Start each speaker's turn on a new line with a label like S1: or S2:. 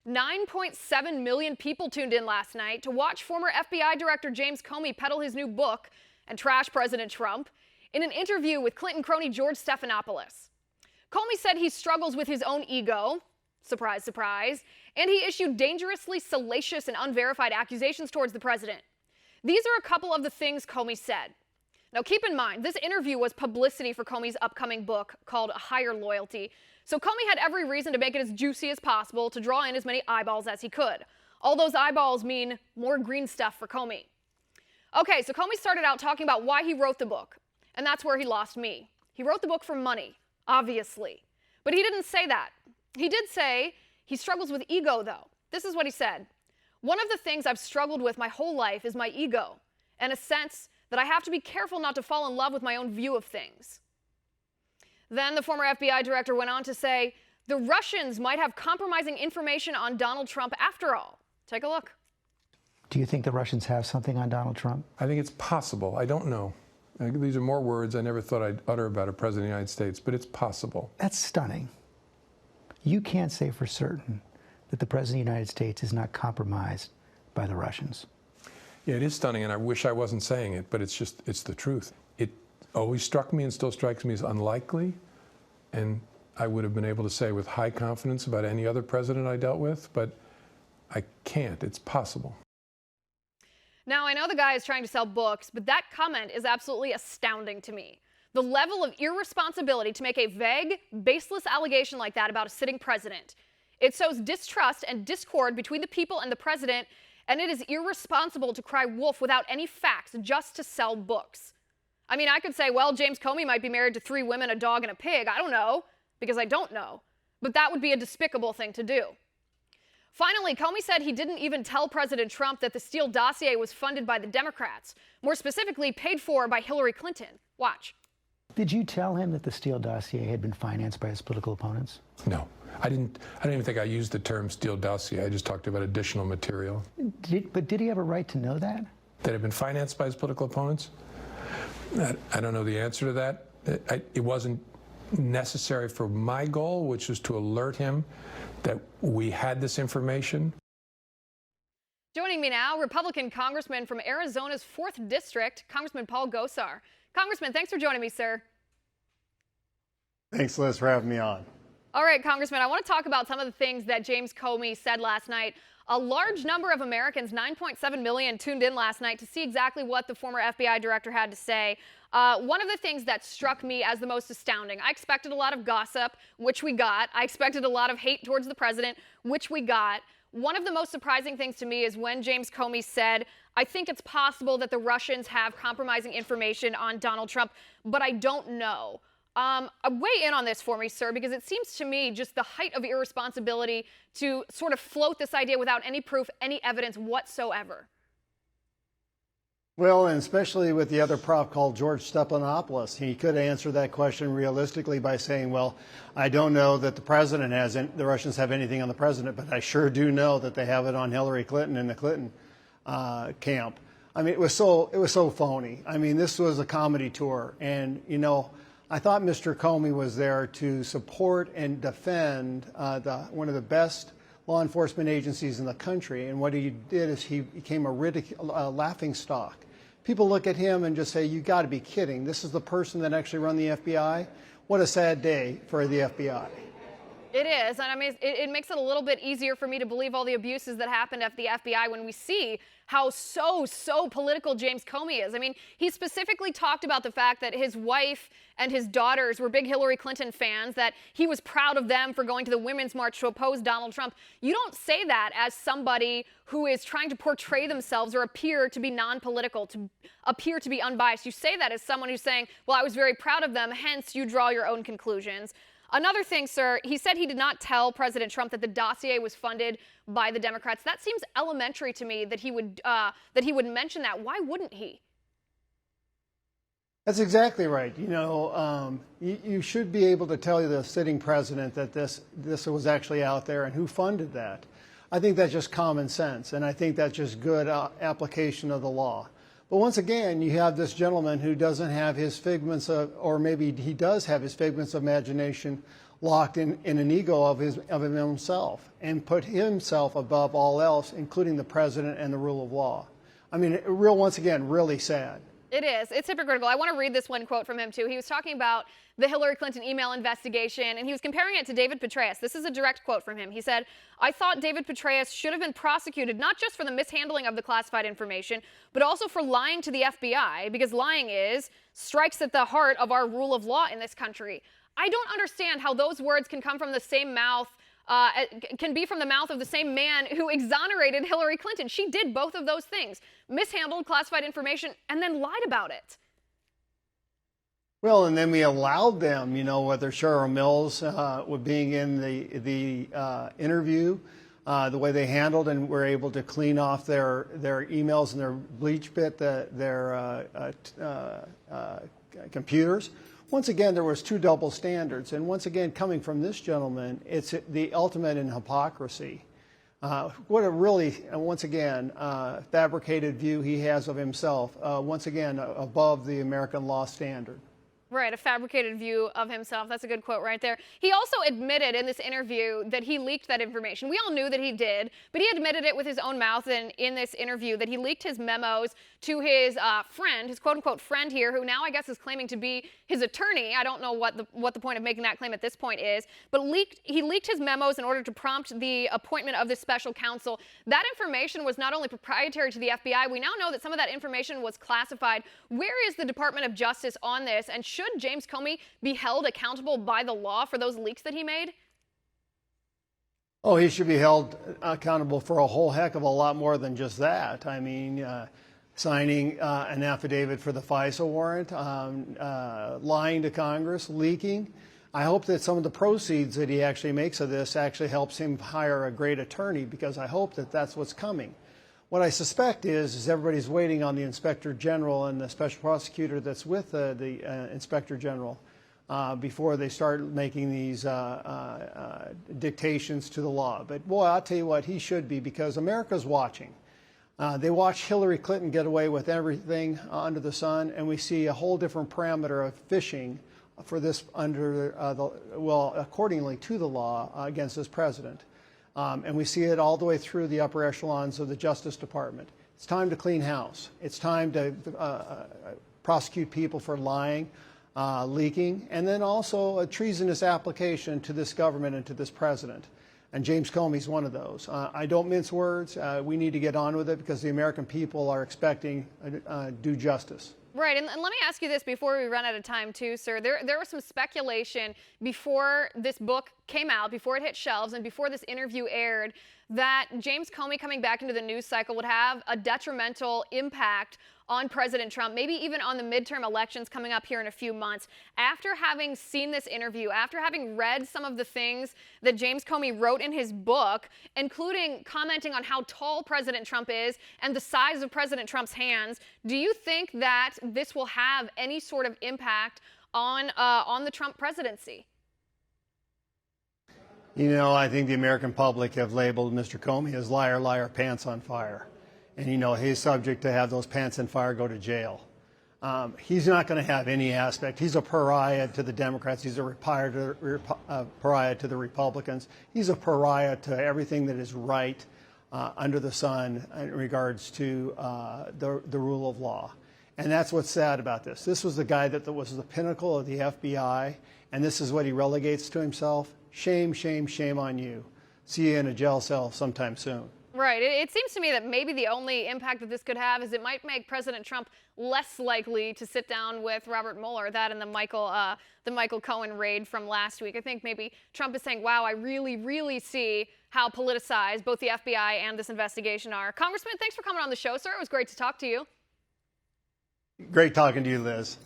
S1: 9.7 million people tuned in last night to watch former FBI Director James Comey peddle his new book and trash President Trump in an interview with Clinton crony George Stephanopoulos. Comey said he struggles with his own ego, surprise, surprise, and he issued dangerously salacious and unverified accusations towards the president. These are a couple of the things Comey said. Now keep in mind, this interview was publicity for Comey's upcoming book called Higher Loyalty, so Comey had every reason to make it as juicy as possible to draw in as many eyeballs as he could. All those eyeballs mean more green stuff for Comey. Okay, so Comey started out talking about why he wrote the book, and that's where he lost me. He wrote the book for money, obviously, but he didn't say that. He did say he struggles with ego, though. This is what he said. One of the things I've struggled with my whole life is my ego, and a sense that I have to be careful not to fall in love with my own view of things. Then the former FBI director went on to say, the Russians might have compromising information on Donald Trump after all. Take a look.
S2: Do you think the Russians have something on Donald Trump?
S3: I think it's possible. I don't know. These are more words I never thought I'd utter about a president of the United States, but it's possible.
S2: That's stunning. You can't say for certain that the president of the United States is not compromised by the Russians.
S3: Yeah, it is stunning, and I wish I wasn't saying it, but it's the truth. It always struck me and still strikes me as unlikely, and I would have been able to say with high confidence about any other president I dealt with, but I can't. It's possible.
S1: Now, I know the guy is trying to sell books, but that comment is absolutely astounding to me. The level of irresponsibility to make a vague, baseless allegation like that about a sitting president. It sows distrust and discord between the people and the president, and it is irresponsible to cry wolf without any facts just to sell books. I mean, I could say, well, James Comey might be married to 3 women, a dog, and a pig. I don't know, because I don't know. But that would be a despicable thing to do. Finally, Comey said he didn't even tell President Trump that the Steele dossier was funded by the Democrats, more specifically paid for by Hillary Clinton. Watch.
S2: Did you tell him that the Steele dossier had been financed by his political opponents?
S3: No. I don't even think I used the term Steele dossier. I just talked about additional material.
S2: But did he have a right to know that?
S3: That had been financed by his political opponents? I don't know the answer to that. It wasn't necessary for my goal, which was to alert him that we had this information.
S1: Joining me now, Republican Congressman from Arizona's 4th District, Congressman Paul Gosar. Congressman, thanks for joining me, sir.
S4: Thanks, Liz, for having me on.
S1: All right, Congressman, I want to talk about some of the things that James Comey said last night. A large number of Americans, 9.7 million, tuned in last night to see exactly what the former FBI director had to say. One of the things that struck me as the most astounding, I expected a lot of gossip, which we got. I expected a lot of hate towards the president, which we got. One of the most surprising things to me is when James Comey said, I think it's possible that the Russians have compromising information on Donald Trump, but I don't know. Weigh in on this for me, sir, because it seems to me just the height of irresponsibility to sort of float this idea without any proof, any evidence whatsoever.
S4: Well, and especially with the other prop called George Stephanopoulos, he could answer that question realistically by saying, well, I don't know that the Russians have anything on the president, but I sure do know that they have it on Hillary Clinton and the Clinton camp. I mean, it was so phony. I mean, this was a comedy tour, and I thought Mr. Comey was there to support and defend one of the best law enforcement agencies in the country. And what he did is he became a laughing stock. People look at him and just say, you got to be kidding. This is the person that actually run the FBI? What a sad day for the FBI.
S1: It is, and I mean, it makes it a little bit easier for me to believe all the abuses that happened at the FBI when we see how so political James Comey is. I mean, he specifically talked about the fact that his wife and his daughters were big Hillary Clinton fans, that he was proud of them for going to the Women's March to oppose Donald Trump. You don't say that as somebody who is trying to portray themselves or appear to be non-political, to appear to be unbiased. You say that as someone who's saying, well, I was very proud of them, hence you draw your own conclusions. Another thing, sir, he said he did not tell President Trump that the dossier was funded by the Democrats. That seems elementary to me that he would mention that. Why wouldn't he?
S4: That's exactly right. You should be able to tell the sitting president that this was actually out there and who funded that. I think that's just common sense, and I think that's just good application of the law. But once again, you have this gentleman who doesn't have his figments of, or maybe he does have his figments of imagination locked in an ego of himself and put himself above all else, including the president and the rule of law. I mean, once again, really sad.
S1: It is. It's hypocritical. I want to read this one quote from him, too. He was talking about the Hillary Clinton email investigation, and he was comparing it to David Petraeus. This is a direct quote from him. He said, "I thought David Petraeus should have been prosecuted not just for the mishandling of the classified information, but also for lying to the FBI, because lying strikes at the heart of our rule of law in this country." I don't understand how those words can come from the same mouth, can be from the mouth of the same man who exonerated Hillary Clinton. She did both of those things, mishandled classified information and then lied about it.
S4: Well, and then we allowed them, whether Cheryl Mills being in the interview, the way they handled and were able to clean off their emails and their bleach bit, their computers. Once again, there was two double standards, and once again, coming from this gentleman, it's the ultimate in hypocrisy. What a really, once again, fabricated view he has of himself, once again, above the American law standard.
S1: Right, a fabricated view of himself. That's a good quote right there. He also admitted in this interview that he leaked that information. We all knew that he did, but he admitted it with his own mouth in this interview that he leaked his memos to his friend, his quote-unquote friend here, who now I guess is claiming to be his attorney. I don't know what the point of making that claim at this point is, but he leaked his memos in order to prompt the appointment of this special counsel. That information was not only proprietary to the FBI, we now know that some of that information was classified. Where is the Department of Justice on this, and should James Comey be held accountable by the law for those leaks that he made?
S4: Oh, he should be held accountable for a whole heck of a lot more than just that. I mean, signing an affidavit for the FISA warrant, lying to Congress, leaking. I hope that some of the proceeds that he actually makes of this actually helps him hire a great attorney, because I hope that that's what's coming. What I suspect is everybody's waiting on the Inspector General and the special prosecutor that's with the Inspector General before they start making these dictations to the law. But boy, I'll tell you what, he should be, because America's watching. They watched Hillary Clinton get away with everything under the sun, and we see a whole different parameter of fishing for this accordingly to the law against this president. And we see it all the way through the upper echelons of the Justice Department. It's time to clean house. It's time to prosecute people for lying, leaking, and then also a treasonous application to this government and to this president. And James Comey's one of those. I don't mince words. We need to get on with it, because the American people are expecting due justice.
S1: Right, and let me ask you this before we run out of time too, sir. There was some speculation before this book came out, before it hit shelves, and before this interview aired, that James Comey coming back into the news cycle would have a detrimental impact on President Trump, maybe even on the midterm elections coming up here in a few months. After having seen this interview, after having read some of the things that James Comey wrote in his book, including commenting on how tall President Trump is and the size of President Trump's hands, do you think that this will have any sort of impact on the Trump presidency?
S4: I think the American public have labeled Mr. Comey as liar, liar, pants on fire. And, he's subject to have those pants on fire, go to jail. He's not going to have any aspect. He's a pariah to the Democrats. He's a pariah to the Republicans. He's a pariah to everything that is right under the sun in regards to the rule of law. And that's what's sad about this. This was the guy that was the pinnacle of the FBI, and this is what he relegates to himself. Shame, shame, shame on you. See you in a jail cell sometime soon.
S1: Right. It seems to me that maybe the only impact that this could have is it might make President Trump less likely to sit down with Robert Mueller, that and the Michael Cohen raid from last week. I think maybe Trump is saying, wow, I really, really see how politicized both the FBI and this investigation are. Congressman, thanks for coming on the show, sir. It was great to talk to you.
S4: Great talking to you, Liz.